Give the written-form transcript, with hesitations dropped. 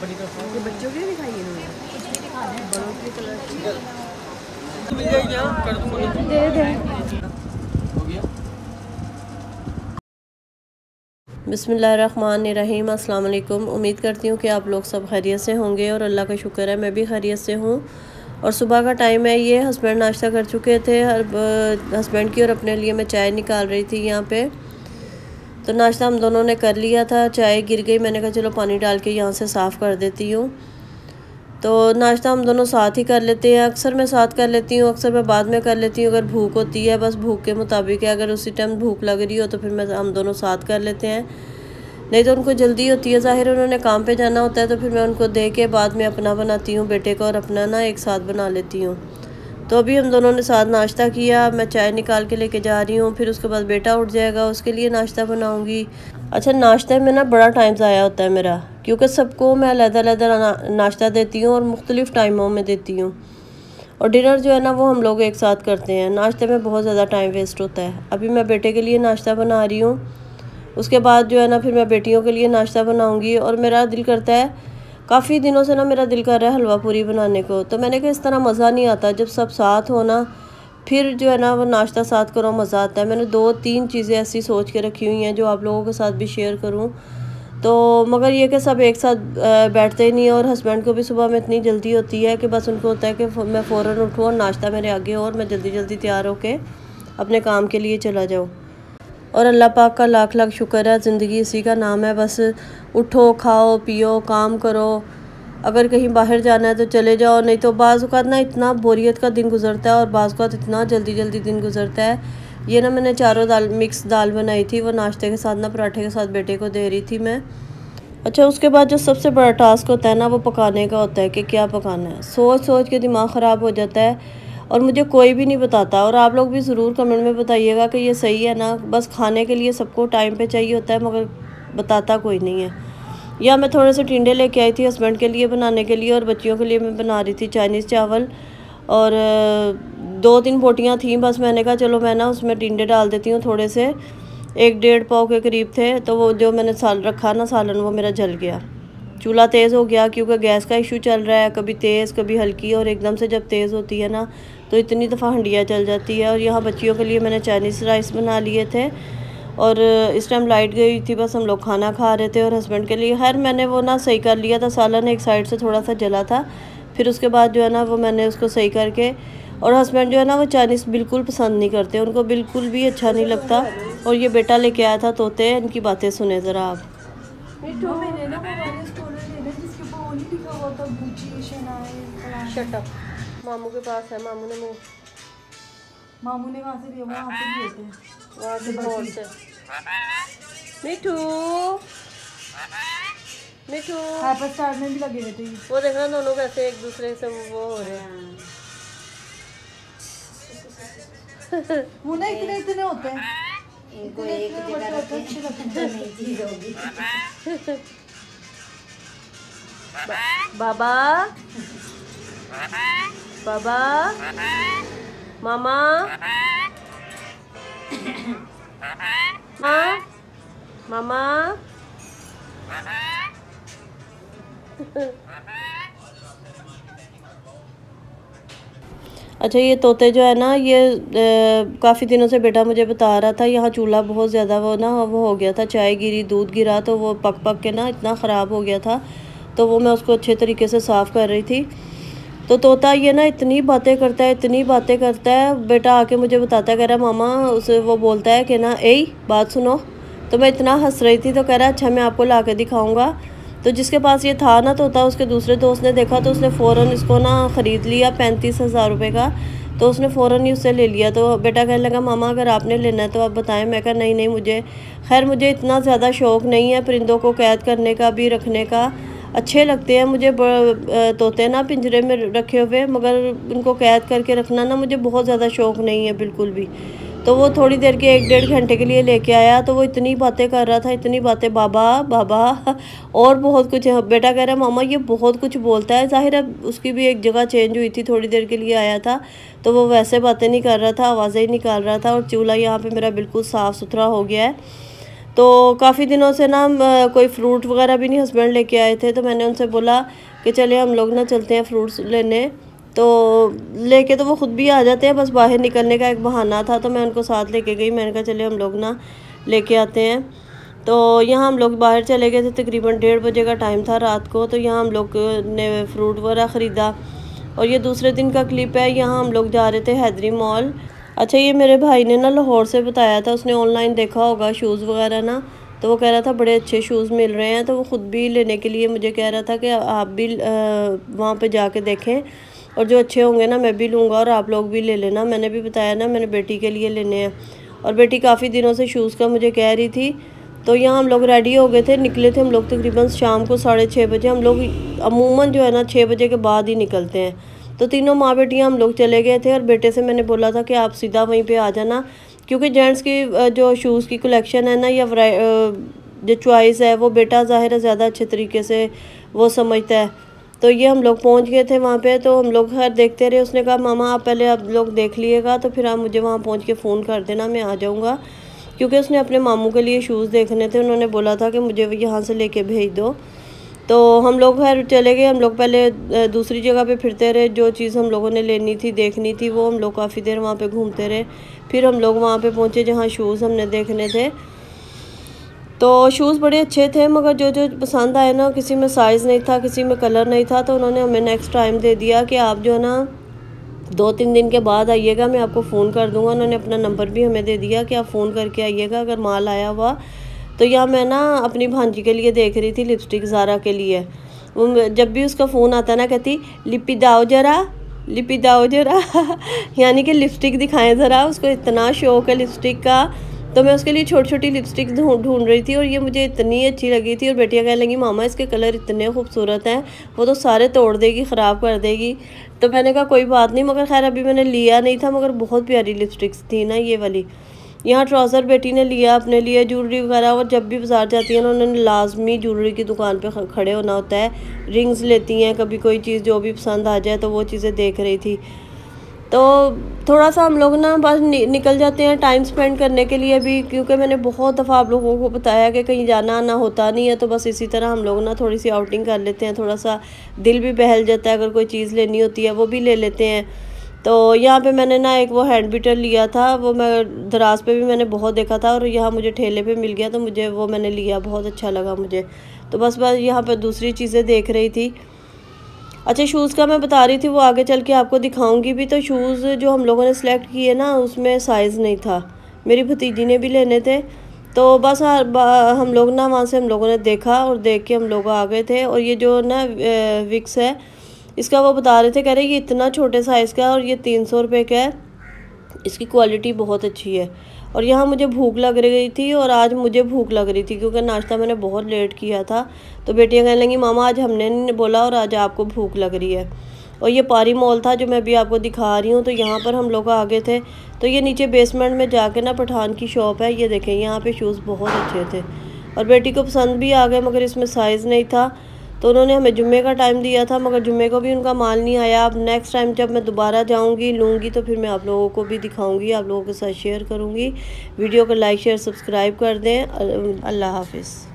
ये बच्चों के लिए दिखाई इन्होंने, बड़ों के कलर दे दे। बिस्मिल्लाहिर्रहमानिर्रहीम। अस्सलाम वालेकुम। उम्मीद करती हूँ कि आप लोग सब खैरियत से होंगे और अल्लाह का शुक्र है मैं भी खैरियत से हूँ। और सुबह का टाइम है, ये हस्बैंड नाश्ता कर चुके थे। हस्बैंड की और अपने लिए मैं चाय निकाल रही थी यहाँ पे। तो नाश्ता हम दोनों ने कर लिया था। चाय गिर गई, मैंने कहा चलो पानी डाल के यहाँ से साफ़ कर देती हूँ। तो नाश्ता हम दोनों साथ ही कर लेते हैं। अक्सर मैं साथ कर लेती हूँ, अक्सर मैं बाद में कर लेती हूँ अगर भूख होती है। बस भूख के मुताबिक है, अगर उसी टाइम भूख लग रही हो तो फिर हम दोनों साथ कर लेते हैं। नहीं तो उनको जल्दी होती है, ज़ाहिर उन्होंने काम पे जाना होता है, तो फिर मैं उनको दे के बाद में अपना बनाती हूँ, बेटे का और अपना ना एक साथ बना लेती हूँ। तो अभी हम दोनों ने साथ नाश्ता किया, मैं चाय निकाल के लेके जा रही हूँ। फिर उसके बाद बेटा उठ जाएगा, उसके लिए नाश्ता बनाऊँगी। अच्छा, नाश्ते में ना बड़ा टाइम ज़ाया होता है मेरा, क्योंकि सबको मैं अलग-अलग नाश्ता देती हूँ और मुख्तलिफ़ टाइमों में देती हूँ। और डिनर जो है ना वो हम लोग एक साथ करते हैं। नाश्ते में बहुत ज़्यादा टाइम वेस्ट होता है। अभी मैं बेटे के लिए नाश्ता बना रही हूँ, उसके बाद जो है ना फिर मैं बेटियों के लिए नाश्ता बनाऊँगी। और मेरा दिल करता है, काफ़ी दिनों से ना मेरा दिल कर रहा है हलवा पूरी बनाने को। तो मैंने कहा इस तरह मज़ा नहीं आता, जब सब साथ हो ना फिर जो है ना वो नाश्ता साथ करो, मज़ा आता है। मैंने 2-3 चीज़ें ऐसी सोच के रखी हुई हैं जो आप लोगों के साथ भी शेयर करूं। तो मगर ये कि सब एक साथ बैठते ही नहीं। और हस्बैंड को भी सुबह में इतनी जल्दी होती है कि बस उनको होता है कि मैं फ़ौरन उठूँ और नाश्ता मेरे आगे हो और मैं जल्दी जल्दी तैयार होकर अपने काम के लिए चला जाऊँ। और अल्लाह पाक का लाख लाख शुक्र है, ज़िंदगी इसी का नाम है। बस उठो, खाओ, पियो, काम करो। अगर कहीं बाहर जाना है तो चले जाओ, नहीं तो बाज़ औक़ात ना इतना बोरियत का दिन गुजरता है और बाज़ औक़ात इतना जल्दी जल्दी दिन गुजरता है। ये ना मैंने चारों मिक्स दाल बनाई थी, वो नाश्ते के साथ ना पराठे के साथ बेटे को दे रही थी मैं। अच्छा, उसके बाद जो सबसे बड़ा टास्क होता है ना वो पकाने का होता है कि क्या पकाना है। सोच सोच के दिमाग ख़राब हो जाता है और मुझे कोई भी नहीं बताता। और आप लोग भी ज़रूर कमेंट में बताइएगा कि ये सही है ना। बस खाने के लिए सबको टाइम पे चाहिए होता है, मगर बताता कोई नहीं है। या मैं थोड़े से टिंडे लेके आई थी हस्बैंड के लिए बनाने के लिए, और बच्चियों के लिए मैं बना रही थी चाइनीज़ चावल। और 2-3 बोटियाँ थीं, बस मैंने कहा चलो मैं ना उसमें टिंडे डाल देती हूँ थोड़े से। 1-1.5 पाव के करीब थे, तो वो जो मैंने रखा ना सालन, वो मेरा जल गया। चूल्हा तेज़ हो गया क्योंकि गैस का इशू चल रहा है, कभी तेज़ कभी हल्की। और एकदम से जब तेज़ होती है ना तो इतनी दफ़ा हंडिया चल जाती है। और यहाँ बच्चियों के लिए मैंने चाइनीज़ राइस बना लिए थे। और इस टाइम लाइट गई थी, बस हम लोग खाना खा रहे थे। और हस्बैंड के लिए खैर मैंने वो ना सही कर लिया था, सालन एक साइड से थोड़ा सा जला था। फिर उसके बाद जो है ना वो मैंने उसको सही करके, और हस्बैंड जो है ना वो चाइनीज़ बिल्कुल पसंद नहीं करते, उनको बिल्कुल भी अच्छा नहीं लगता। और ये बेटा लेके आया था तोते, इनकी बातें सुने ज़रा आप। मामू के पास है, मामू ने वहाँ से लिए, वहाँ से लिए थे, वहाँ से बहुत से। मिठू मिठू हाइपर स्टार में भी लगे हुए थे। वो देखना दोनों कैसे एक दूसरे से वो हो रहे हैं। वो ना इतने इतने होते हैं, इनको एक जगह रखें तो नई चीज होगी। बाबा बाबा मामा हाँ मामा। अच्छा, ये तोते जो है ना ये काफ़ी दिनों से बेटा मुझे बता रहा था, यहाँ चूल्हा बहुत ज़्यादा वो हो गया था, चाय गिरी, दूध गिरा, तो वो पक पक के ना इतना ख़राब हो गया था। तो वो मैं उसको अच्छे तरीके से साफ़ कर रही थी। तो तोता ये ना इतनी बातें करता है, इतनी बातें करता है। बेटा आके मुझे बताता है, कह रहा मामा, उसे वो बोलता है कि ना ए बात सुनो। तो मैं इतना हंस रही थी, तो कह रहा अच्छा मैं आपको ला के दिखाऊँगा। तो जिसके पास ये था ना तोता, उसके दूसरे दोस्त ने देखा तो उसने फ़ौरन इसको ना ख़रीद लिया 35,000 रुपये का। तो उसने फ़ौरन ही उससे ले लिया। तो बेटा कहने लगा मामा अगर आपने लेना है तो आप बताएं। मैं कहा नहीं नहीं, मुझे इतना ज़्यादा शौक़ नहीं है परिंदों को कैद करने का भी, रखने का। अच्छे लगते हैं मुझे तोते ना पिंजरे में रखे हुए, मगर उनको कैद करके रखना ना मुझे बहुत ज़्यादा शौक़ नहीं है बिल्कुल भी। तो वो थोड़ी देर के 1-1.5 घंटे के लिए लेके आया, तो वो इतनी बातें कर रहा था, इतनी बातें, बाबा बाबा और बहुत कुछ। बेटा कह रहा मामा ये बहुत कुछ बोलता है। ज़ाहिर है उसकी भी एक जगह चेंज हुई थी, थोड़ी देर के लिए आया था, तो वो वैसे बातें नहीं कर रहा था, आवाज़ें ही निकाल रहा था। और चूल्हा यहाँ पे मेरा बिल्कुल साफ़ सुथरा हो गया है। तो काफ़ी दिनों से ना कोई फ्रूट वगैरह भी नहीं हस्बैंड लेके आए थे, तो मैंने उनसे बोला कि चले हम लोग ना चलते हैं फ्रूट्स लेने। तो लेके तो वो ख़ुद भी आ जाते हैं, बस बाहर निकलने का एक बहाना था, तो मैं उनको साथ लेके गई। मैंने कहा चले हम लोग ना लेके आते हैं। तो यहाँ हम लोग बाहर चले गए थे, तकरीबन 1:30 बजे का टाइम था रात को। तो यहाँ हम लोग ने फ्रूट वगैरह ख़रीदा। और ये दूसरे दिन का क्लिप है, यहाँ हम लोग जा रहे थे हैदरी मॉल। अच्छा, ये मेरे भाई ने ना लाहौर से बताया था, उसने ऑनलाइन देखा होगा शूज़ वगैरह ना, तो वो कह रहा था बड़े अच्छे शूज़ मिल रहे हैं। तो वो ख़ुद भी लेने के लिए मुझे कह रहा था कि आप भी वहाँ पे जाके देखें, और जो अच्छे होंगे ना मैं भी लूँगा और आप लोग भी ले लेना। मैंने भी बताया ना मैंने बेटी के लिए लेने हैं, और बेटी काफ़ी दिनों से शूज़ का मुझे कह रही थी। तो यहाँ हम लोग रेडी हो गए थे, निकले थे हम लोग तकरीबन शाम को 6:30 बजे। हम लोग अमूमन जो है ना 6 बजे के बाद ही निकलते हैं। तो तीनों माँ बेटियाँ हम लोग चले गए थे, और बेटे से मैंने बोला था कि आप सीधा वहीं पे आ जाना, क्योंकि जेंट्स की जो शूज़ की कलेक्शन है ना या जो चॉइस है वो बेटा ज़ाहिर है ज़्यादा अच्छे तरीके से वो समझता है। तो ये हम लोग पहुंच गए थे वहाँ पे। तो हम लोग खैर देखते रहे। उसने कहा मामा आप पहले आप लोग देख लिएगा, तो फिर आप मुझे वहाँ पहुँच के फ़ोन कर देना, मैं आ जाऊँगा, क्योंकि उसने अपने मामू के लिए शूज़ देखने थे। उन्होंने बोला था कि मुझे यहाँ से लेके भेज दो। तो हम लोग खैर चले गए। हम लोग पहले दूसरी जगह पे फिरते रहे, जो चीज़ हम लोगों ने लेनी थी देखनी थी वो हम लोग काफ़ी देर वहाँ पे घूमते रहे। फिर हम लोग वहाँ पे पहुँचे जहाँ शूज़ हमने देखने थे। तो शूज़ बड़े अच्छे थे, मगर जो जो पसंद आए ना, किसी में साइज़ नहीं था, किसी में कलर नहीं था। तो उन्होंने हमें नेक्स्ट टाइम दे दिया कि आप जो है ना 2-3 दिन के बाद आइएगा, मैं आपको फ़ोन कर दूँगा। उन्होंने अपना नंबर भी हमें दे दिया कि आप फ़ोन करके आइएगा अगर माल आया हुआ। तो यहाँ मैं ना अपनी भांजी के लिए देख रही थी लिपस्टिक, ज़ारा के लिए। वो जब भी उसका फ़ोन आता ना कहती लिपि दाओ ज़रा, लिपि दाओ ज़रा यानी कि लिपस्टिक दिखाएं ज़रा। उसको इतना शौक़ है लिपस्टिक का। तो मैं उसके लिए छोटी छोटी लिपस्टिक ढूंढ रही थी, और ये मुझे इतनी अच्छी लगी थी। और बेटियां कहने लगी मामा इसके कलर इतने खूबसूरत हैं, वो तो सारे तोड़ देगी, ख़राब कर देगी। तो मैंने कहा कोई बात नहीं, मगर खैर अभी मैंने लिया नहीं था, मगर बहुत प्यारी लिपस्टिक्स थी ना ये वाली। यहाँ ट्राउज़र बेटी ने लिया अपने लिए, ज्वेलरी वगैरह। और जब भी बाज़ार जाती है ना उन्होंने लाजमी ज्वेलरी की दुकान पे खड़े होना होता है। रिंग्स लेती हैं, कभी कोई चीज़ जो भी पसंद आ जाए तो वो चीज़ें देख रही थी। तो थोड़ा सा हम लोग ना बस निकल जाते हैं टाइम स्पेंड करने के लिए भी, क्योंकि मैंने बहुत दफ़ा आप लोगों को बताया कि कहीं जाना आना होता नहीं है। तो बस इसी तरह हम लोग ना थोड़ी सी आउटिंग कर लेते हैं, थोड़ा सा दिल भी बहल जाता है। अगर कोई चीज़ लेनी होती है वो भी ले लेते हैं। तो यहाँ पे मैंने ना एक वो हैंड बीटर लिया था, वो मैं दराज पे भी मैंने बहुत देखा था, और यहाँ मुझे ठेले पे मिल गया, तो मुझे वो मैंने लिया, बहुत अच्छा लगा मुझे। तो बस यहाँ पर दूसरी चीज़ें देख रही थी। अच्छा, शूज़ का मैं बता रही थी, वो आगे चल के आपको दिखाऊंगी भी। तो शूज़ जो हम लोगों ने सिलेक्ट किए ना उसमें साइज़ नहीं था, मेरी भतीजी ने भी लेने थे। तो बस हम लोग ना वहाँ से हम लोगों ने देखा, और देख के हम लोग आ गए थे। और ये जो ना विक्स है इसका वो बता रहे थे, कह रहे ये इतना छोटे साइज़ का है और ये 300 रुपये का है, इसकी क्वालिटी बहुत अच्छी है। और यहाँ मुझे भूख लग रही थी, और आज मुझे भूख लग रही थी क्योंकि नाश्ता मैंने बहुत लेट किया था। तो बेटियाँ कहने लगी मामा आज हमने नहीं बोला और आज आपको भूख लग रही है। और ये पारी मॉल था जो मैं भी आपको दिखा रही हूँ। तो यहाँ पर हम लोग आ गए थे। तो ये नीचे बेसमेंट में जाके ना पठान की शॉप है, ये देखें यहाँ पे शूज़ बहुत अच्छे थे, और बेटी को पसंद भी आ गए, मगर इसमें साइज़ नहीं था। तो उन्होंने हमें जुम्मे का टाइम दिया था, मगर जुम्मे को भी उनका माल नहीं आया। अब नेक्स्ट टाइम जब मैं दोबारा जाऊंगी लूँगी तो फिर मैं आप लोगों को भी दिखाऊंगी, आप लोगों के साथ शेयर करूँगी। वीडियो को लाइक शेयर सब्सक्राइब कर दें। अल्लाह हाफिज़।